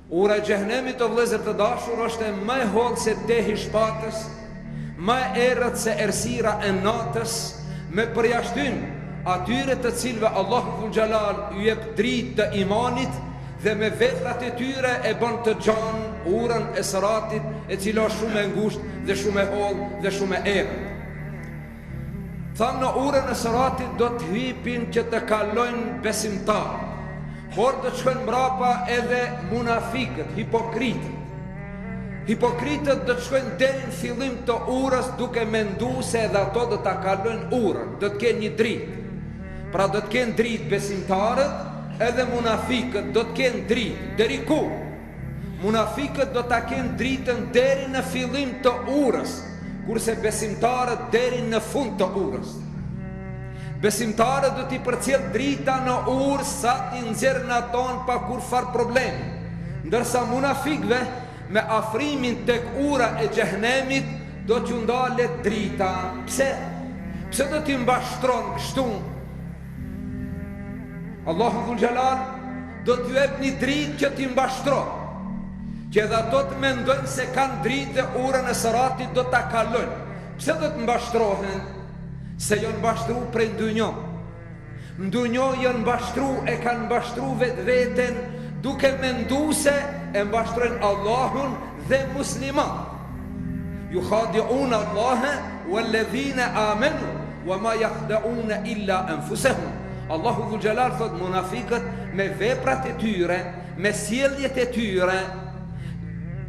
Ura e xhehenemit o vëllezër të dashur është më e hollë se dehi shpatës, më e errët se errësira e natës, me përjashtym atyre të cilëve Allahu Dhul Xhelal ju jep dritë të imanit dhe me veprat e tyre e bën të gjanë urën e Siratit, e cila është shumë e ngushtë dhe shumë e hollë dhe shumë e errët. Thamë në urën e Siratit do të hypin që të kalojnë besimtarë, por do të shkojnë mbrapa edhe munafikët, hipokritët. Hipokritët do të shkojnë deri në fillim të urës duke menduar se edhe ato do ta kalojnë urën, do të kenë një dritë. Pra do të kenë dritë besimtarët, edhe munafikët do të kenë dritë. Deri ku? Munafikët do ta kenë dritën deri në fillim të urës, kurse besimtarët deri në fund të urës. Besimtarët do t'i përcjell drita në urë sa t'i nxjerrën aton pa kur far problemi, ndërsa munafikëve me afrimin tek ura e xhehenemit do t'ju ndalet drita. Pse? Pse do t'i mbashtron kështu? Allahu Dhul Xhelal do t'ju jep një dritë që t'i mbashtron, që edhe ato të mendojnë se kanë dritë dhe urën e Siratit do t'a kalojnë. Pse do të mbashtrohen? Se janë mbashtru prej ndonjë. Ndonjë janë mbashtru, e kanë mbashtru veten duke menduar se e mbashtrojnë Allahun dhe musliman. Yukhadi'una Allaha walladhina amanu wama yakhda'una illa anfusahum. Allahu Dhul Xhelal thot munafikët me veprat e tyre, me sjelljet e tyre,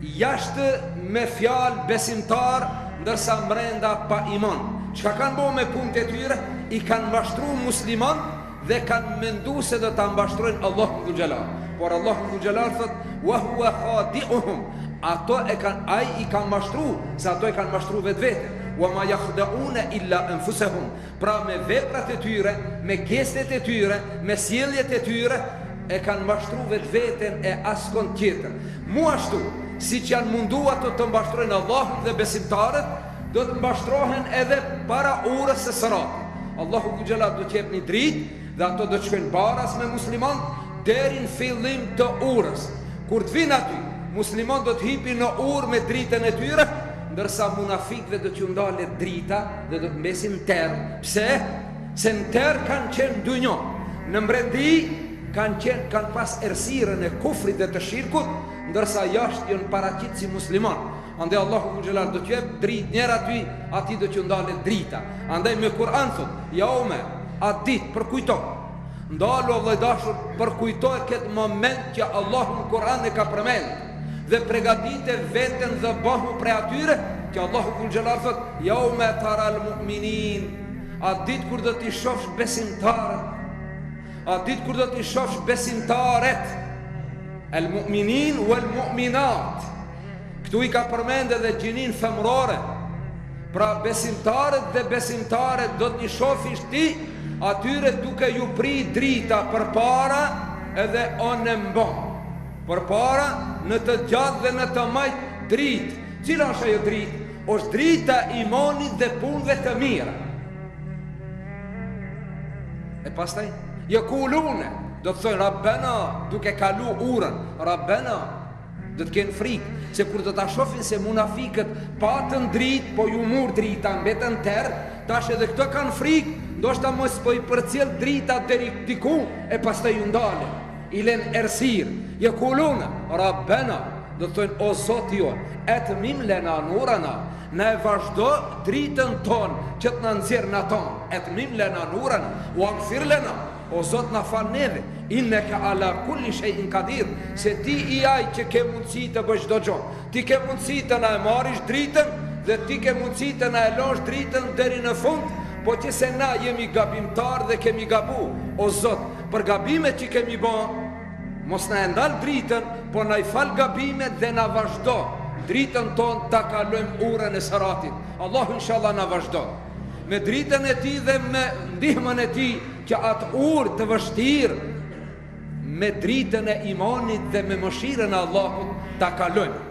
jashtë me fjalë besimtar, ndërsa brenda pa iman. Çka kanë bëu me punët e tyre? I kanë mbashtruar musliman dhe kanë menduar se do ta mbashtrojnë Allahu Dhul Xhelal. Por Allahu Dhul Xhelal thot wa huwa khadi'uhum. Ato e kanë, ai i kanë mbashtruar, se ato e kanë mbashtruar vetveten. Wa ma yakhda'una illa anfusahum. Pra me veprat e tyre, me gestet e tyre, me sjelljet e tyre e kanë mbashtruar vetveten e askon tjetër. Mu ashtu, siç janë munduar ato të mbashtrojnë Allahun dhe besimtarët, do të mbashtrohen edhe para urës së Siratit. Allahu Dhul Xhelal do të jep një dritë dhe ato do të shkojnë baras me musliman deri në fillim të urës. Kur të vinë aty, musliman do të hipin në urë me dritën e tyre, ndërsa munafikëve do t'ju ndalet drita dhe do të mbesin terr. Pse? Se në terr kanë qenë dunjë. Në mbrendi kanë pas errësirën e kufrit dhe të shirkut, ndërsa jashtë janë paraqit si musliman. Andaj Allahu Dhul Xhelal do t'ju jep dritë njëra aty do t'ju ndalet drita. Andaj me Kur'an thot, jaume, atë ditë përkujto. Ndalu o vëllai dashur, përkujtoj këtë moment që Allahu në Kur'an e ka përmend dhe përgatite veten dhe bëhu prej atyre që Allahu Dhul Xhelal thot, jaume taral mu'minin. Atë ditë kur do t'i shofsh besimtarët, atë ditë kur do t'i shofsh besimtarët, el mu'minin wal mu'minat. Këtu i ka përmend edhe gjinin femrore. Pra besimtarët dhe besimtarët do t'i shofish ti atyre duke ju pri drita përpara edhe onë mbon. Përpara në të gjatë dhe në të majtë dritë. Cila është ajo dritë? Është drita imanit dhe punëve të mira. E pastaj yakulune, do të thojnë Rabbena, duke kalu urën, Rabbena, do të kenë frikë, se kur do ta shohin se munafikët patën dritë, po ju mur drita, mbetën terr, tash edhe këto kanë frikë, ndoshta mos po i përcjell drita deri diku e pastaj ju ndalen. I lën errësir. Yakuluna Rabbena, do të thonë o Zoti jon, etmim lana nurana, na e vazhdo dritën tonë që të na nxjerr në ato. Etmim lana nurana, waghfir lana, o Zot na fal neve, innaka ala kulli shay'in qadir, se ti i ai që ke mundësi të bësh çdo gjë. Ti ke mundësi të na marrësh dritën dhe ti ke mundësi të na lësh dritën deri në fund, po që se na jemi gabimtar dhe kemi gabu. O Zot, për gabimet që kemi bën, mos na e ndal dritën, po na i fal gabimet dhe na vazhdo dritën tonë ta kalojmë urën e Siratit. Allahu inshallah na vazhdo me dritën e tij dhe me ndihmën e tij që atë urë të vështirë me dritën e imanit dhe me mëshirën e Allahut ta kalojmë.